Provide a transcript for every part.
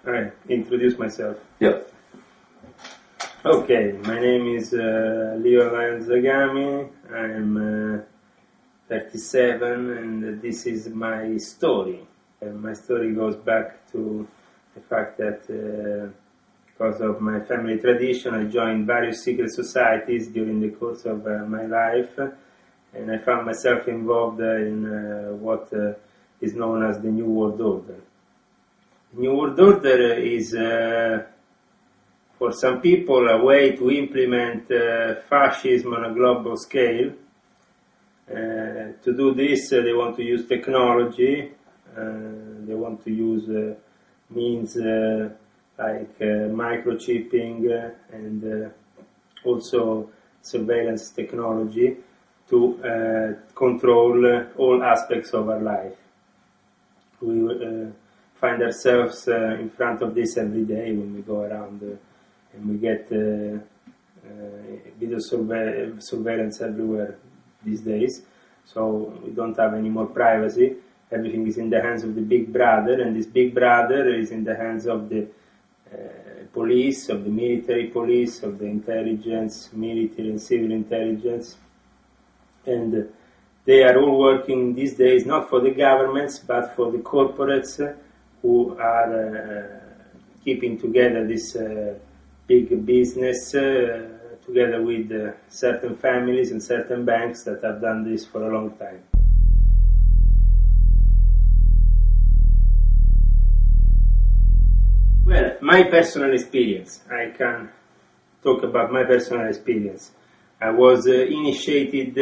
I introduce myself. Yeah. Okay, my name is Leo Zagami. I'm 37, and this is my story. And my story goes back to the fact that because of my family tradition, I joined various secret societies during the course of my life, and I found myself involved in what is known as the New World Order. The New World Order is, for some people, a way to implement fascism on a global scale. To do this, they want to use technology, they want to use means like microchipping and also surveillance technology to control all aspects of our life. We find ourselves in front of this every day when we go around and we get video surveillance everywhere these days, so we don't have any more privacy. Everything is in the hands of the big brother, and this big brother is in the hands of the police, of the military police, of the intelligence, military and civil intelligence, and they are all working these days not for the governments but for the corporates who are keeping together this big business together with certain families and certain banks that have done this for a long time. Well, my personal experience. I can talk about my personal experience. I was initiated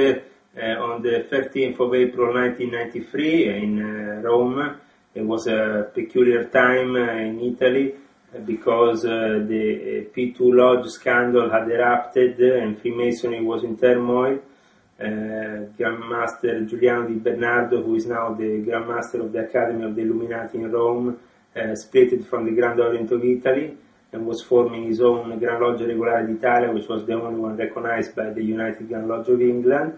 on the 13th of April 1993 in Rome. It was a peculiar time in Italy because the P2 Lodge scandal had erupted and Freemasonry was in turmoil. Grandmaster Giuliano Di Bernardo, who is now the Grand Master of the Academy of the Illuminati in Rome, split it from the Grand Orient of Italy and was forming his own Gran Loggia Regolare d'Italia, which was the only one recognized by the United Grand Lodge of England.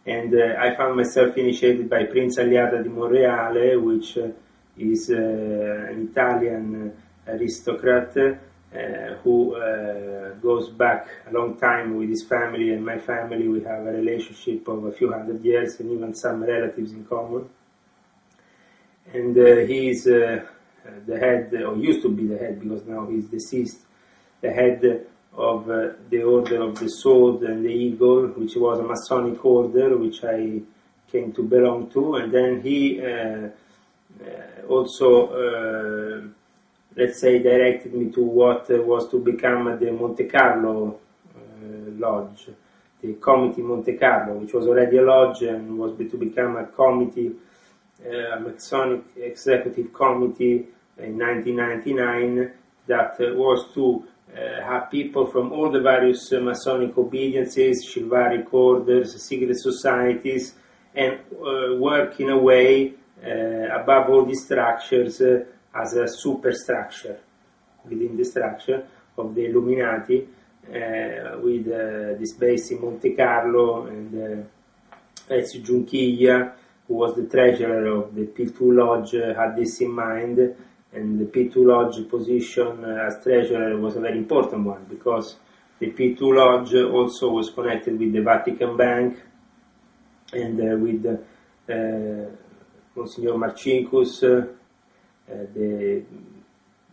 And I found myself initiated by Prince Alliata di Monreale, which is an Italian aristocrat who goes back a long time with his family and my family. We have a relationship of a few hundred years and even some relatives in common. And he is the head, or used to be the head because now he's deceased, the head of the Order of the Sword and the Eagle, which was a Masonic order which I came to belong to. And then he also let's say, directed me to what was to become the Monte Carlo Lodge, the Committee Monte Carlo, which was already a lodge and was to become a committee, a Masonic Executive Committee in 1999 that was to have people from all the various Masonic obediences, chivalric orders, secret societies, and work in a way above all these structures as a superstructure within the structure of the Illuminati, with this base in Monte Carlo, and Ezio Giunchiglia, who was the treasurer of the P2 Lodge, had this in mind, and the P2 Lodge position as treasurer was a very important one, because the P2 Lodge also was connected with the Vatican Bank and with Monsignor Marcinkus, the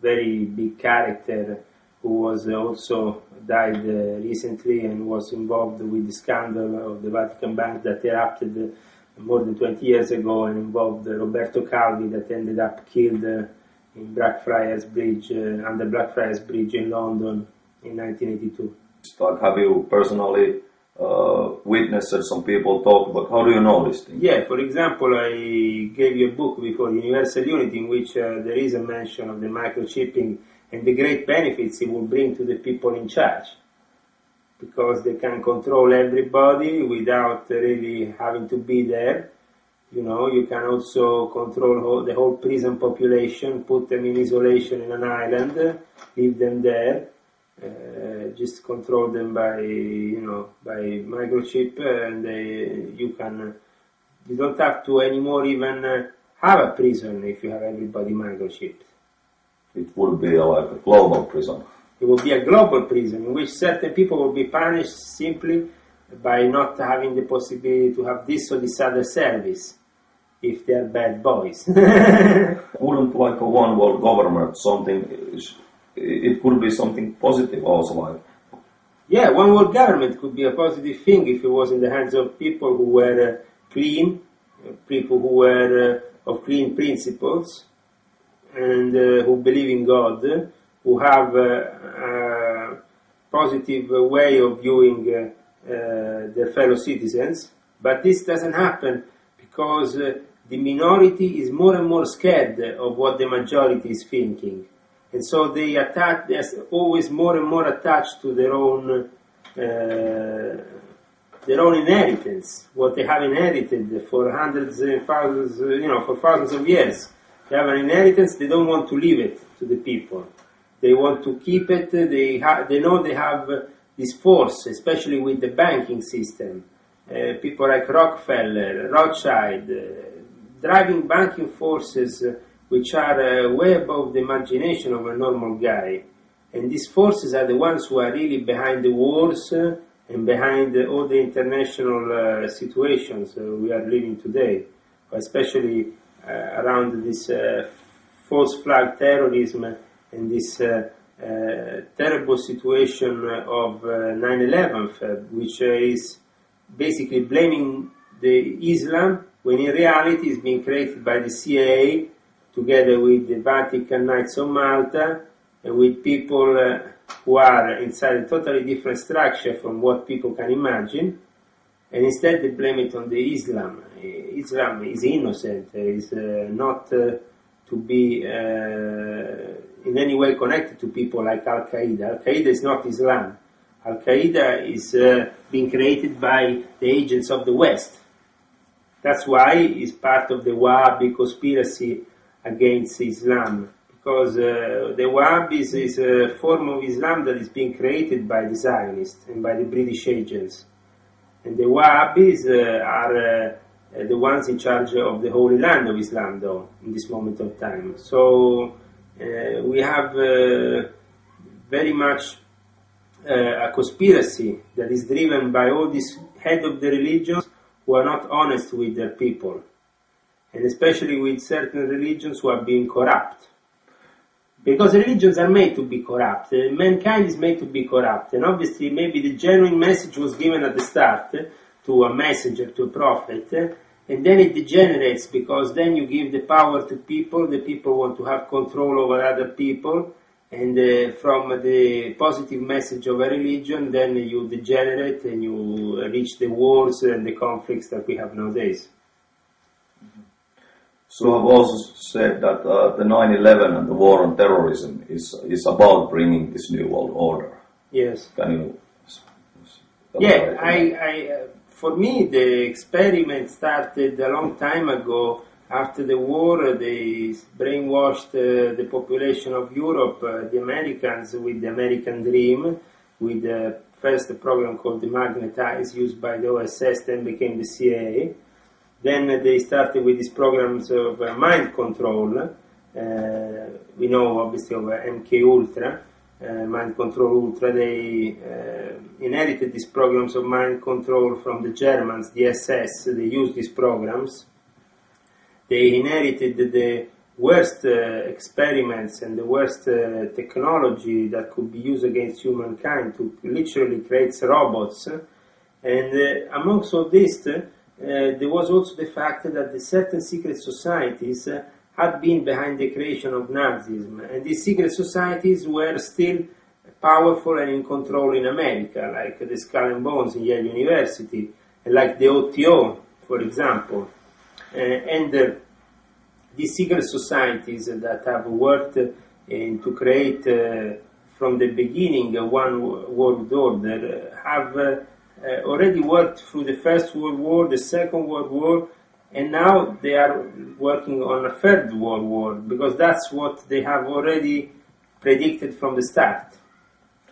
very big character who was also died recently and was involved with the scandal of the Vatican Bank that erupted more than 20 years ago and involved Roberto Calvi, that ended up killed in Blackfriars Bridge, under Blackfriars Bridge in London in 1982. Have you personally witnessed some people talk about how do you know this thing? Yeah, for example, I gave you a book before, Universal Unity, in which there is a mention of the microchipping and the great benefits it will bring to the people in charge, because they can control everybody without really having to be there. You know, you can also control the whole prison population, put them in isolation in an island, leave them there, just control them by microchip, and you don't have to anymore even have a prison if you have everybody microchipped. It would be like a global prison. It will be a global prison in which certain people will be punished simply by not having the possibility to have this or this other service if they are bad boys. Wouldn't like a one world government something? It could be something positive also, like. Yeah, one world government could be a positive thing if it was in the hands of people who were clean, people who were of clean principles, and who believe in God, who have a positive way of viewing their fellow citizens. But this doesn't happen because the minority is more and more scared of what the majority is thinking. And so they're always more and more attached to their own inheritance, what they have inherited for hundreds and thousands, for thousands of years. They have an inheritance, they don't want to leave it to the people. They want to keep it, they know they have this force, especially with the banking system. People like Rockefeller, Rothschild, driving banking forces which are way above the imagination of a normal guy. And these forces are the ones who are really behind the wars and behind all the international situations we are living today, especially around this false flag terrorism and this terrible situation of 9/11, which is basically blaming the Islam when in reality it's being created by the CIA together with the Vatican Knights of Malta and with people who are inside a totally different structure from what people can imagine, and instead they blame it on the Islam. Islam is innocent, is not to be in any way connected to people like Al-Qaeda. Al-Qaeda is not Islam. Al-Qaeda is being created by the agents of the West. That's why it's part of the Wahhabi conspiracy against Islam, because the Wahhabis is a form of Islam that is being created by the Zionists and by the British agents. And the Wahhabis are the ones in charge of the Holy Land of Islam, though, in this moment of time. So we have very much a conspiracy that is driven by all these heads of the religions who are not honest with their people, and especially with certain religions who are being corrupt. Because religions are made to be corrupt. Mankind is made to be corrupt. And obviously maybe the genuine message was given at the start to a messenger, to a prophet, and then it degenerates because then you give the power to people, the people want to have control over other people, and from the positive message of a religion, then you degenerate and you reach the wars and the conflicts that we have nowadays. So I've also said that the 9/11 and the war on terrorism is about bringing this new world order. Yes. Can you? Yeah, for me the experiment started a long time ago. After the war, they brainwashed the population of Europe, the Americans, with the American dream, with the first program called the Magnetize, used by the OSS, then became the CIA. Then they started with these programs of mind control. We know obviously of MK Ultra, Mind Control Ultra. They inherited these programs of mind control from the Germans, the SS. They used these programs. They inherited the worst experiments and the worst technology that could be used against humankind to literally create robots. And amongst all this, there was also the fact that the certain secret societies had been behind the creation of Nazism. And these secret societies were still powerful and in control in America, like the Skull and Bones in Yale University, and like the OTO, for example. And these secret societies that have worked to create from the beginning one world order have already worked through the First World War, the Second World War, and now they are working on a Third World War, because that's what they have already predicted from the start.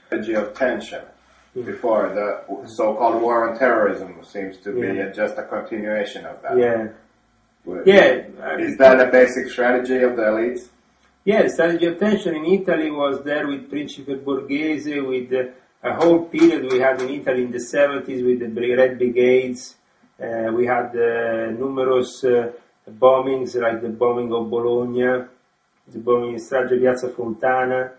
Strategy of tension. Before the so-called war on terrorism seems to be just a continuation of that. Yeah. Is that a basic strategy of the elites? Yeah, the strategy of tension in Italy was there with Principe Borghese, with a whole period we had in Italy in the 70s with the Red Brigades. We had numerous bombings, like the bombing of Bologna, the bombing in Strage Piazza Fontana.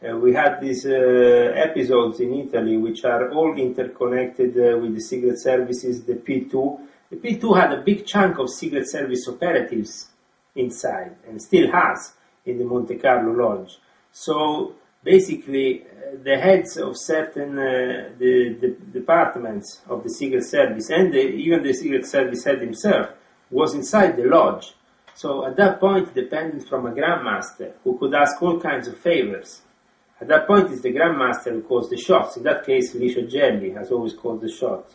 We had these episodes in Italy which are all interconnected with the secret services, the P2. The P2 had a big chunk of secret service operatives inside, and still has, in the Monte Carlo Lodge. So basically, the heads of certain the departments of the Secret Service and even the Secret Service head himself was inside the lodge. So at that point, dependent from a Grandmaster who could ask all kinds of favors. At that point, it's the Grandmaster who calls the shots. In that case, Licio Gelli has always called the shots.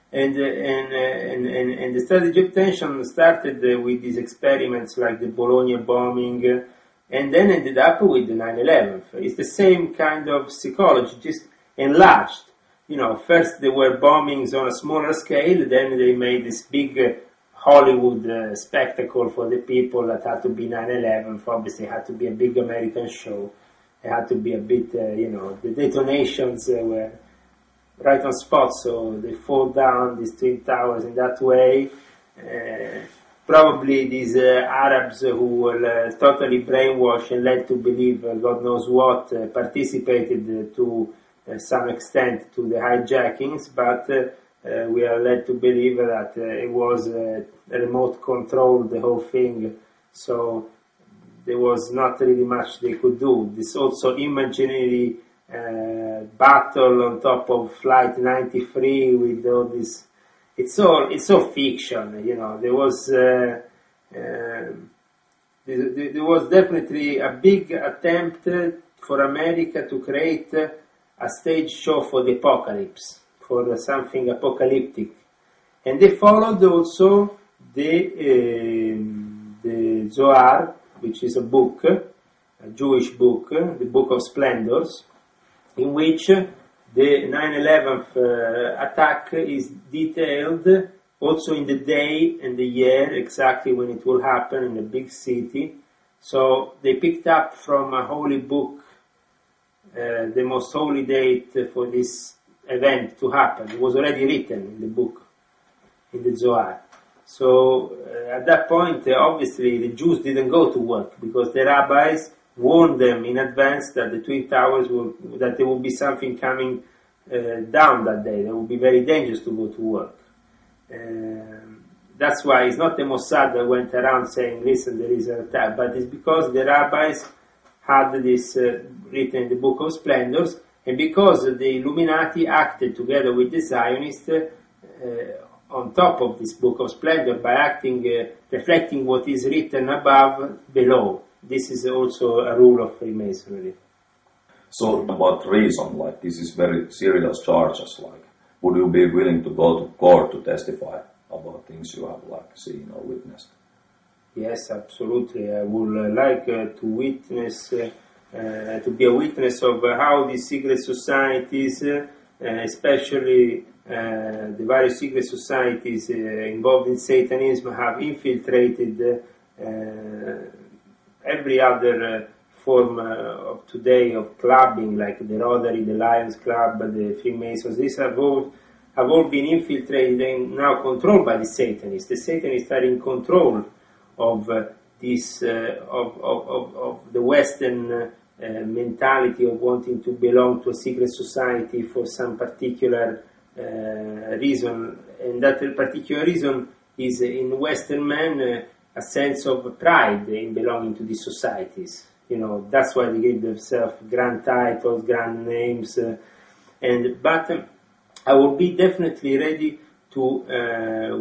And the strategy of tension started with these experiments like the Bologna bombing, and then ended up with the 9/11. It's the same kind of psychology, just enlarged. First there were bombings on a smaller scale, then they made this big Hollywood spectacle for the people that had to be 9/11. Obviously, it had to be a big American show. It had to be a bit, the detonations were right on spot, so they fall down these twin towers in that way. Probably these Arabs who were totally brainwashed and led to believe God knows what participated to some extent to the hijackings, but we are led to believe that it was remote controlled, the whole thing, so there was not really much they could do. This also imaginary battle on top of Flight 93 with all this. It's all fiction, There was definitely a big attempt for America to create a stage show for the apocalypse, for something apocalyptic, and they followed also the Zohar, which is a book, a Jewish book, the Book of Splendors, in which the 9/11 attack is detailed also in the day and the year, exactly when it will happen in a big city. So they picked up from a holy book the most holy date for this event to happen. It was already written in the book, in the Zohar. So at that point, obviously, the Jews didn't go to work because the rabbis warned them in advance that the Twin Towers that there would be something coming down that day. It would be very dangerous to go to work. That's why it's not the Mossad that went around saying, listen, there is an attack, but it's because the rabbis had this written in the Book of Splendors, and because the Illuminati acted together with the Zionists on top of this Book of Splendor by acting, reflecting what is written above, below. This is also a rule of Freemasonry. So about treason, like this is very serious charges, like would you be willing to go to court to testify about things you have seen or witnessed? Yes, absolutely. I would like to witness, to be a witness of how these secret societies, especially the various secret societies involved in Satanism, have infiltrated every other form of today of clubbing, like the Rotary, the Lions Club, the Freemasons. These have all been infiltrated and now controlled by the Satanists. The Satanists are in control of this, of the Western mentality of wanting to belong to a secret society for some particular reason, and that particular reason is in Western men a sense of pride in belonging to these societies. That's why they give themselves grand titles, grand names, but I will be definitely ready to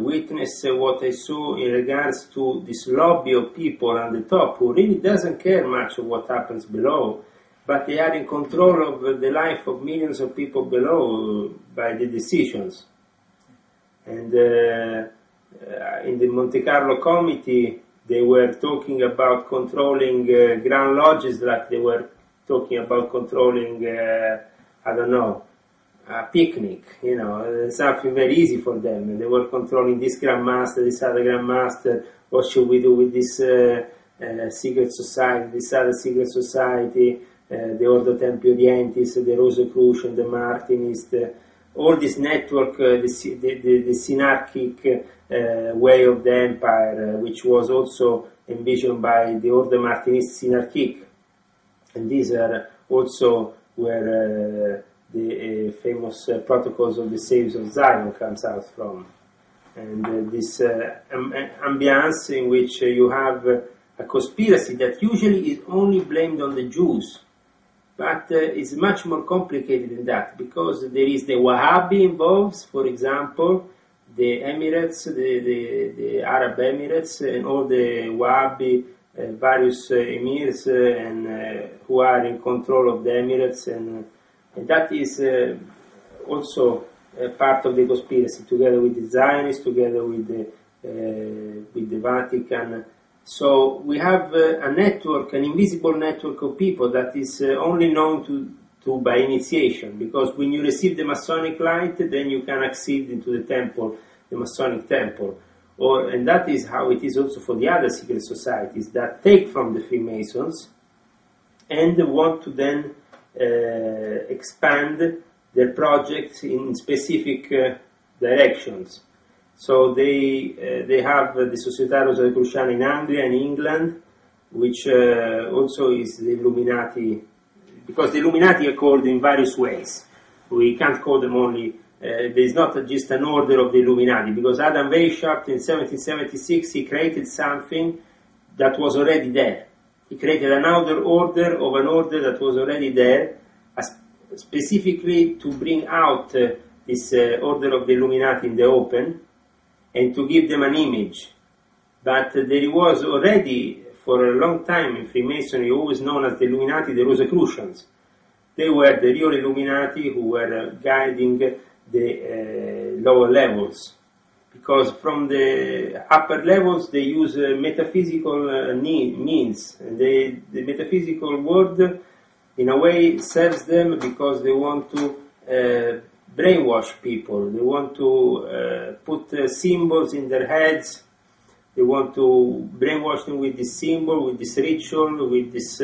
witness what I saw in regards to this lobby of people on the top who really doesn't care much of what happens below, but they are in control of the life of millions of people below by the decisions. And in the Monte Carlo committee, they were talking about controlling Grand Lodges like they were talking about controlling, a picnic, something very easy for them. And they were controlling this Grand Master, this other Grand Master. What should we do with this secret society, this other secret society, the Ordo Templi Orientis, the Rosicrucian, the Martinist, all this network, the synarchic way of the empire, which was also envisioned by the Order Martinist Synarchique. And these are also where the famous Protocols of the Saves of Zion comes out from. And this ambiance in which you have a conspiracy that usually is only blamed on the Jews, but it's much more complicated than that, because there is the Wahhabi involved, for example, the Emirates, the Arab Emirates, and all the Wahhabi various emirs and who are in control of the Emirates, and that is also part of the conspiracy, together with the Zionists, together with the Vatican. So we have a network, an invisible network of people that is only known to by initiation, because when you receive the Masonic light, then you can accede into the temple, the Masonic temple. And that is how it is also for the other secret societies that take from the Freemasons and want to then expand their projects in specific directions. So they have the Società Rosicruciana in Anglia and England, which also is the Illuminati, because the Illuminati are called in various ways. We can't call them only, there is not just an order of the Illuminati, because Adam Weishaupt in 1776, he created something that was already there. He created another order of an order that was already there, specifically to bring out this order of the Illuminati in the open, and to give them an image. But there was already, for a long time in Freemasonry, always known as the Illuminati, the Rosicrucians. They were the real Illuminati who were guiding the lower levels. Because from the upper levels they use metaphysical means. And the metaphysical word, in a way, serves them because they want to brainwash people. They want to put symbols in their heads. They want to brainwash them with this symbol, with this ritual, with this...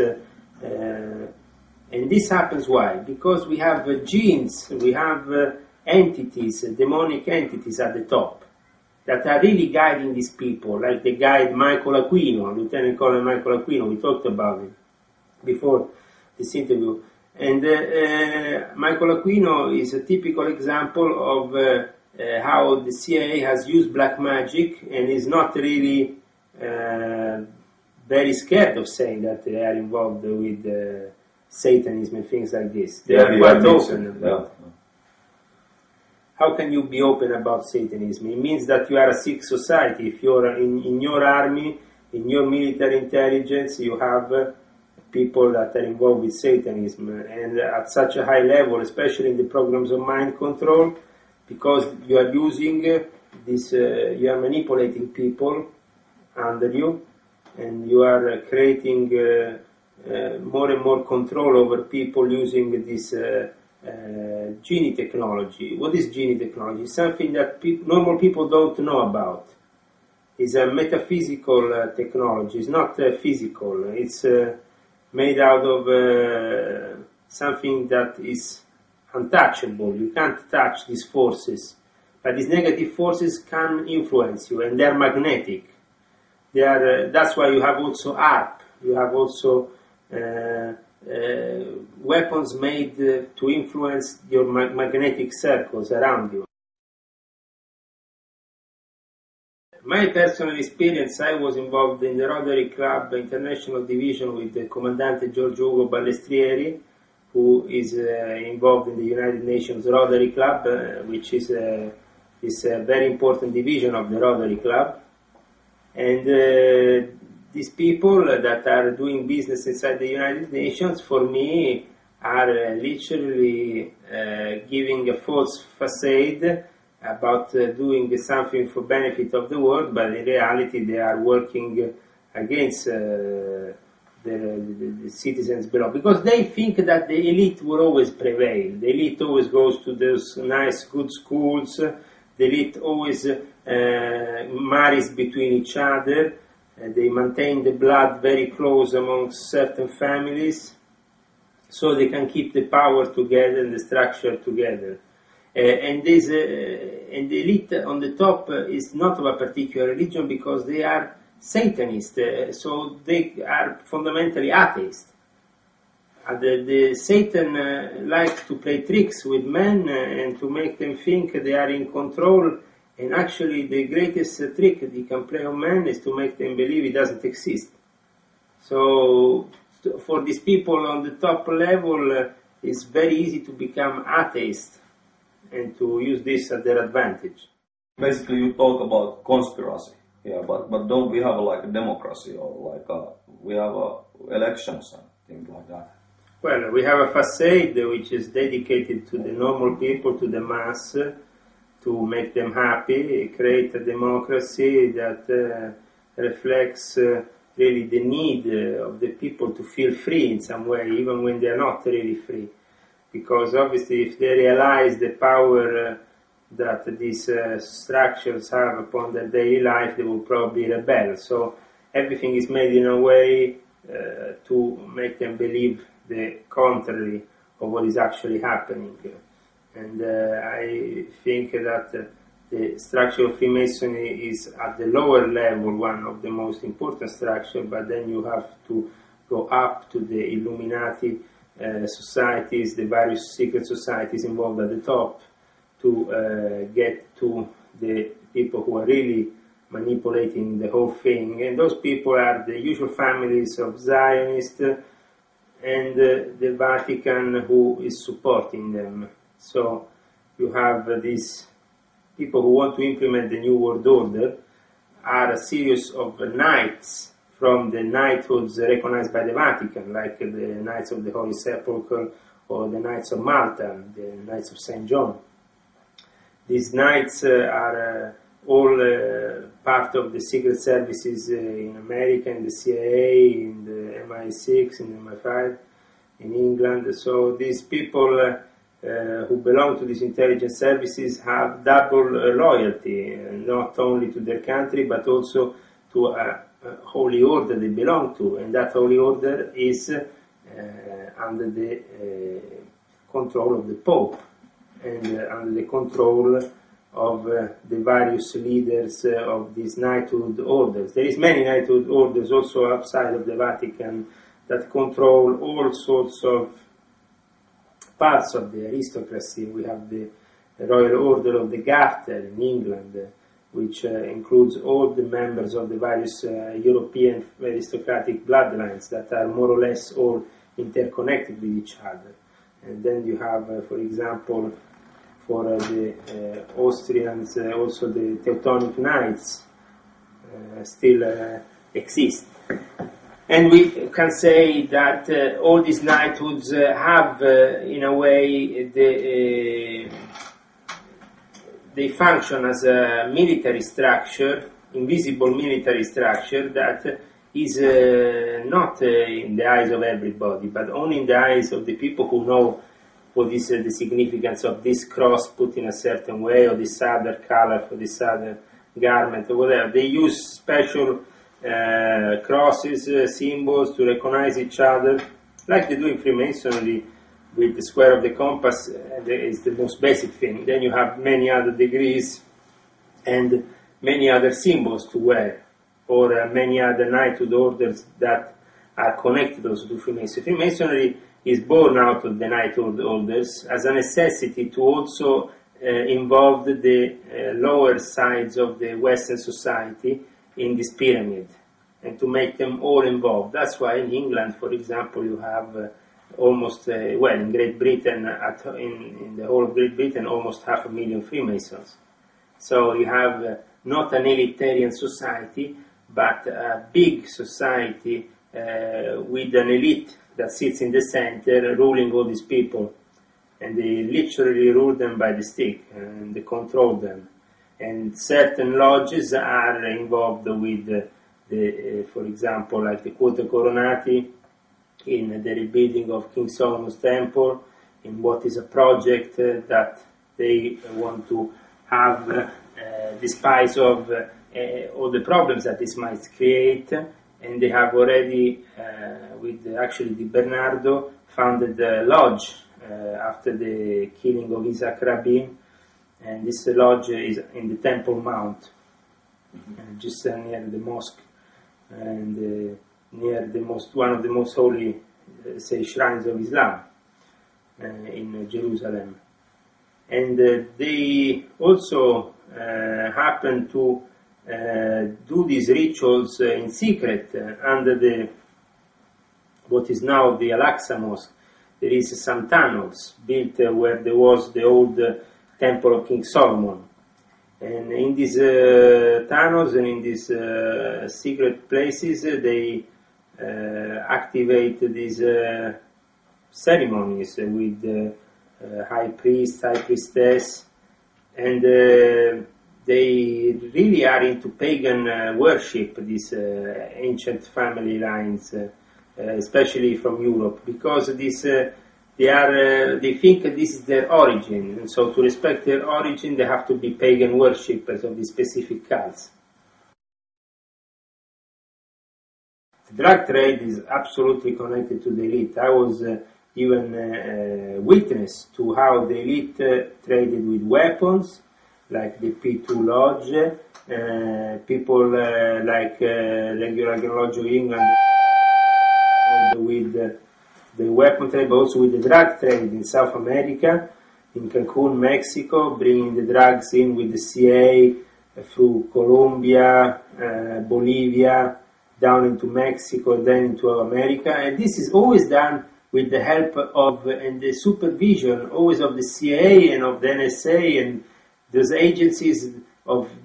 and this happens why? Because we have genes, we have entities, demonic entities at the top that are really guiding these people, like the guide Michael Aquino, Lieutenant Colonel Michael Aquino. We talked about it before this interview. And Michael Aquino is a typical example of how the CIA has used black magic and is not really very scared of saying that they are involved with Satanism and things like this. They are quite open. Yeah. How can you be open about Satanism? It means that you are a sick society. If you're in your army, in your military intelligence, you have people that are involved with Satanism, and at such a high level, especially in the programs of mind control, because you are using this, you are manipulating people under you, and you are creating more and more control over people using this genie technology. What is genie technology? It's something that normal people don't know about. It's a metaphysical technology. It's not physical. It's made out of something that is untouchable. You can't touch these forces, but these negative forces can influence you, and they're magnetic. They are. That's why you have also ARP. You have also weapons made to influence your magnetic circles around you. My personal experience, I was involved in the Rotary Club International Division with the Commandante Giorgio Ugo Ballestrieri, who is involved in the United Nations Rotary Club, which is a very important division of the Rotary Club. And these people that are doing business inside the United Nations, for me, are literally giving a false facade about doing something for benefit of the world, but in reality they are working against the citizens below, because they think that the elite will always prevail. The elite always goes to those nice, good schools. The elite always marries between each other. They maintain the blood very close among certain families, so they can keep the power together and the structure together. And the elite on the top is not of a particular religion because they are Satanists, so they are fundamentally atheists. The Satan likes to play tricks with men and to make them think they are in control, and actually the greatest trick that he can play on men is to make them believe he doesn't exist. So for these people on the top level, it's very easy to become atheists and to use this at their advantage. Basically, you talk about conspiracy here, but don't we have like a democracy or like we have elections and things like that? Well, we have a facade which is dedicated to the normal people, to the mass, to make them happy, create a democracy that reflects really the need of the people to feel free in some way, even when they are not really free. Because obviously if they realize the power that these structures have upon their daily life, they will probably rebel. So everything is made in a way to make them believe the contrary of what is actually happening. And I think that the structure of Freemasonry is at the lower level one of the most important structures, but then you have to go up to the Illuminati societies, the various secret societies involved at the top, to get to the people who are really manipulating the whole thing. And those people are the usual families of Zionists and the Vatican who is supporting them. So you have these people who want to implement the New World Order are a series of knights from the Knighthoods recognized by the Vatican, like the Knights of the Holy Sepulchre or the Knights of Malta, the Knights of St. John. These knights are all part of the secret services in America, in the CIA, in the MI6, in the MI5, in England. So these people who belong to these intelligence services have double loyalty, not only to their country but also to a holy order they belong to, and that holy order is under the control of the Pope and under the control of the various leaders of these knighthood orders. There is many knighthood orders also outside of the Vatican that control all sorts of parts of the aristocracy. We have the Royal Order of the Garter in England, which includes all the members of the various European aristocratic bloodlines that are more or less all interconnected with each other. And then you have, for example, for the Austrians, also the Teutonic Knights still exist. And we can say that all these knighthoods have, in a way, they function as a military structure, invisible military structure that is not in the eyes of everybody, but only in the eyes of the people who know what is the significance of this cross put in a certain way, or this other color for this other garment, or whatever. They use special crosses, symbols to recognize each other, like they do in Freemasonry with the square of the compass. Is the most basic thing. Then you have many other degrees and many other symbols to wear, or many other knighthood orders that are connected also to Freemasonry. Freemasonry is born out of the knighthood orders as a necessity to also involve the lower sides of the Western society in this pyramid, and to make them all involved. That's why in England, for example, you have almost, in Great Britain, in the whole of Great Britain, almost 500,000 Freemasons. So you have not an elitarian society, but a big society with an elite that sits in the center, ruling all these people. And they literally rule them by the stick, and they control them. And certain lodges are involved with for example, like the Quote Coronati in the rebuilding of King Solomon's Temple, in what is a project that they want to have, despite of all the problems that this might create, and they have already, with actually Di Bernardo, founded a lodge after the killing of Isaac Rabin, and this lodge is in the Temple Mount, just near the mosque, and near one of the most holy, say, shrines of Islam in Jerusalem. And they also happen to do these rituals in secret under what is now the Al-Aqsa Mosque. There is some tunnels built where there was the old temple of King Solomon. And in these tunnels and in these secret places, they activate these ceremonies with high priest, high priestess, and they really are into pagan worship, these ancient family lines, especially from Europe, because they think that this is their origin, and so to respect their origin they have to be pagan worshippers of these specific cults. The drug trade is absolutely connected to the elite. I was even witness to how the elite traded with weapons, like the P2 Lodge, people like Lodge England, with the weapon trade, but also with the drug trade in South America, in Cancun, Mexico, bringing the drugs in with the CIA through Colombia, Bolivia, down into Mexico, then into America. And this is always done with the help of and the supervision always of the CIA and of the NSA and those agencies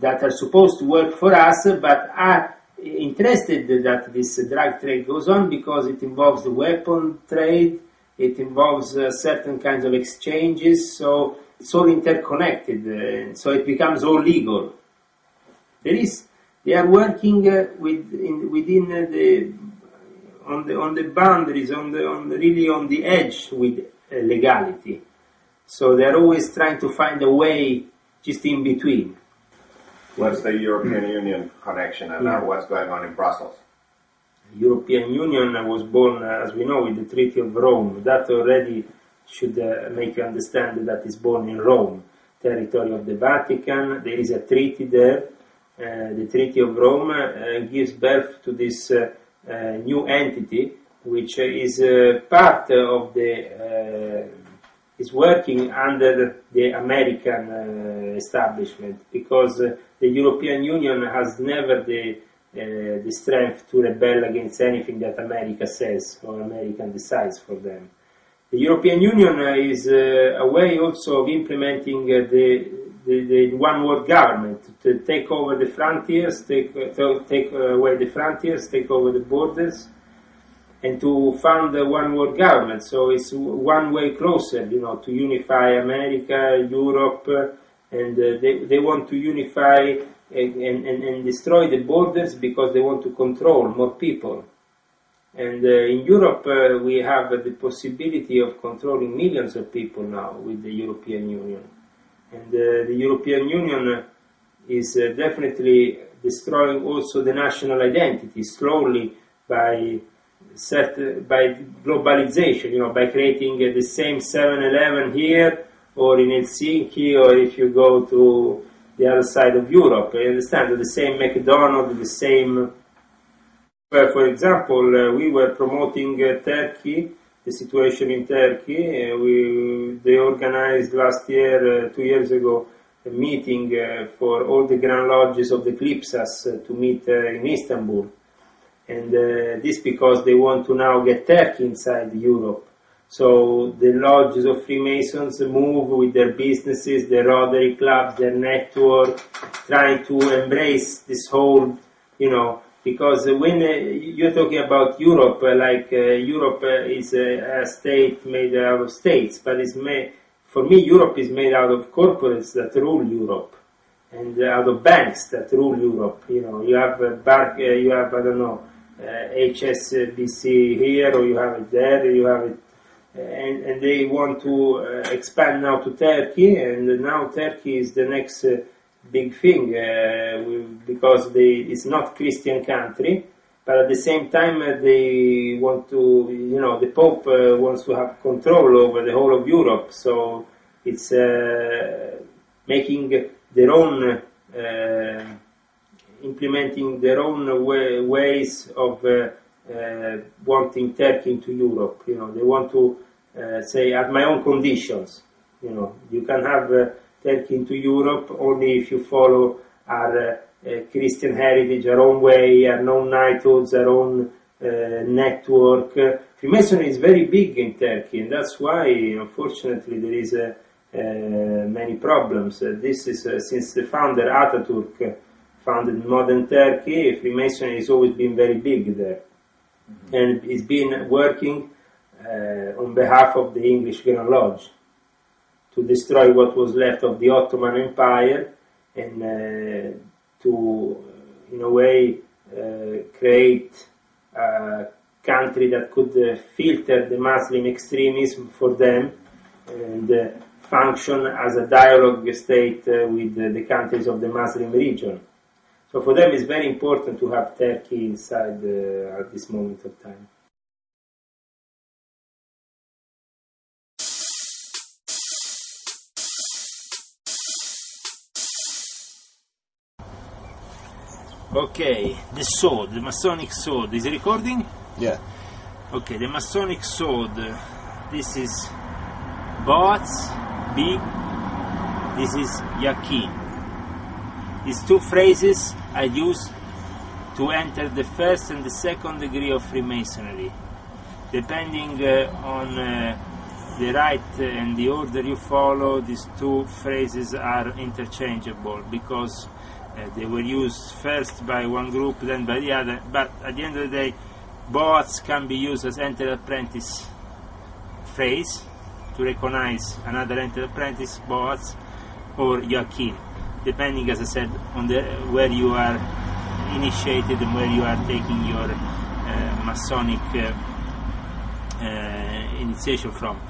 that are supposed to work for us, but are interested that this drug trade goes on because it involves the weapon trade, it involves certain kinds of exchanges, so it's all interconnected, so it becomes all legal. They are working within on the boundaries, really on the edge with legality. So they are always trying to find a way just in between. What's the European Union connection and what's going on in Brussels? The European Union was born, as we know, with the Treaty of Rome. That already should make you understand that it's born in Rome, territory of the Vatican. There is a treaty there. The Treaty of Rome gives birth to this new entity, which is part of is working under the American establishment, because the European Union has never the strength to rebel against anything that America says or America decides for them. The European Union is a way also of implementing the one-world government, to take over the frontiers, take away the frontiers, take over the borders, and to found a one-world government. So it's one way closer, to unify America, Europe, and they want to unify and destroy the borders because they want to control more people. And in Europe we have the possibility of controlling millions of people now with the European Union. And the European Union is definitely destroying also the national identity slowly by globalization, by creating the same 7-Eleven here or in Helsinki, or if you go to the other side of Europe, you understand, the same McDonald's, the same. For example, we were promoting Turkey, the situation in Turkey. They organized last year, 2 years ago, a meeting for all the Grand Lodges of the Klipsas to meet in Istanbul. And this because they want to now get Turkey inside Europe. So the lodges of Freemasons move with their businesses, their Rotary clubs, their network, trying to embrace this whole, because when you're talking about Europe, Europe is a state made out of states, but for me Europe is made out of corporates that rule Europe, and out of banks that rule Europe. You have HSBC here, or you have it there, you have it, and they want to expand now to Turkey, and now Turkey is the next big thing because it's not Christian country, but at the same time they want to, the Pope wants to have control over the whole of Europe, so it's making their own, implementing their own ways of wanting Turkey into Europe. They want to say at my own conditions. You can have Turkey into Europe only if you follow our Christian heritage, our own way, our own Knighthoods, our own network. Freemasonry is very big in Turkey, and that's why, unfortunately, there is many problems. This is since the founder Atatürk founded modern Turkey. Freemasonry has always been very big there, and it's been working on behalf of the English Grand Lodge to destroy what was left of the Ottoman Empire and to, in a way, create a country that could filter the Muslim extremism for them and function as a dialogue state with the countries of the Muslim region. So for them it's very important to have Turkey inside at this moment of time. Okay, the sword, the Masonic sword. Is it recording? Yeah. Okay, the Masonic sword. This is Boaz, B. This is Yakin. These two phrases are used to enter the first and the second degree of Freemasonry. Depending on the rite and the order you follow, these two phrases are interchangeable because they were used first by one group, then by the other, but at the end of the day, Boaz can be used as enter-apprentice phrase to recognize another enter-apprentice, Boaz, or Yakin, depending, as I said, on where you are initiated and where you are taking your Masonic initiation from.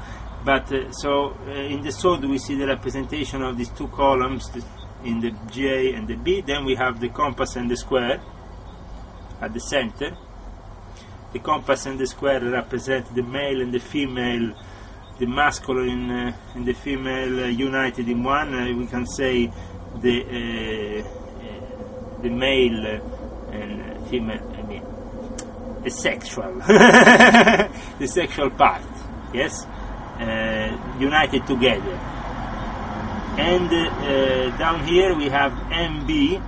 But so in the sword we see the representation of these two columns, in the J and the B. Then we have the compass and the square at the center. The compass and the square represent the male and the female, the masculine and the female united in one. We can say the male and female, I mean the sexual the sexual part, yes, united together. And down here we have MB,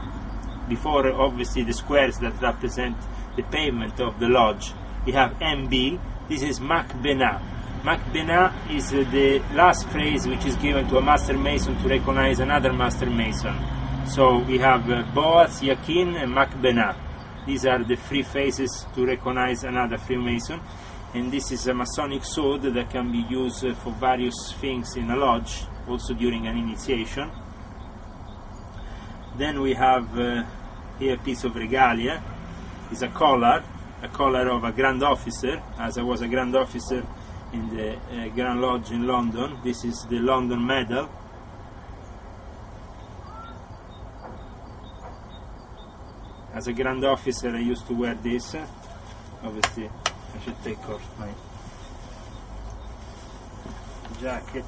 before obviously the squares that represent the pavement of the lodge. We have MB, this is Makbena. Makbena is the last phrase which is given to a Master Mason to recognize another Master Mason. So we have Boaz, Yakin and Makbena. These are the three phases to recognize another Freemason. And this is a Masonic sword that can be used for various things in a lodge, also during an initiation. Then we have here a piece of regalia. It's a collar of a Grand Officer, as I was a Grand Officer in the Grand Lodge in London. This is the London Medal. As a Grand Officer I used to wear this. Obviously I should take off my jacket.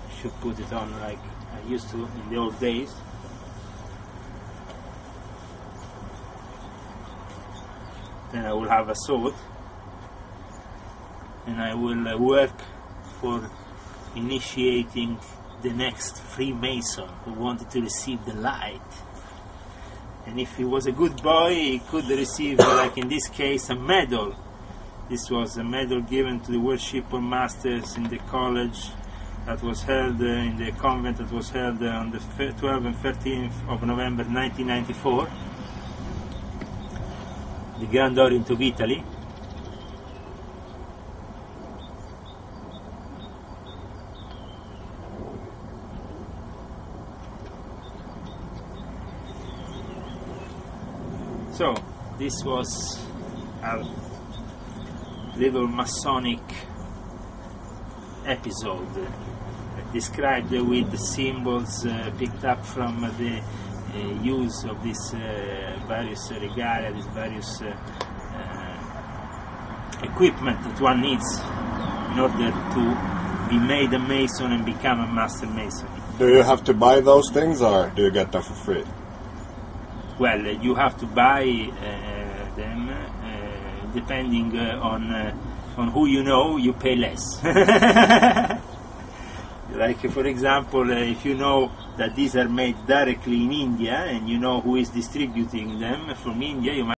I should put it on like I used to in the old days. Then I will have a sword and I will work for initiating the next Freemason who wanted to receive the light. And if he was a good boy, he could receive, like in this case, a medal. This was a medal given to the worshipper masters in the college that was held in the convent that was held on the 12th and 13th of November 1994, the Grand Orient of Italy. So this was a little Masonic episode, a described with the symbols picked up from the use of these various regalia, these various equipment that one needs in order to be made a Mason and become a Master Mason. Do you have to buy those things, or do you get them for free? Well, you have to buy them, depending on who you know, you pay less. Like, for example, if you know that these are made directly in India and you know who is distributing them from India, you might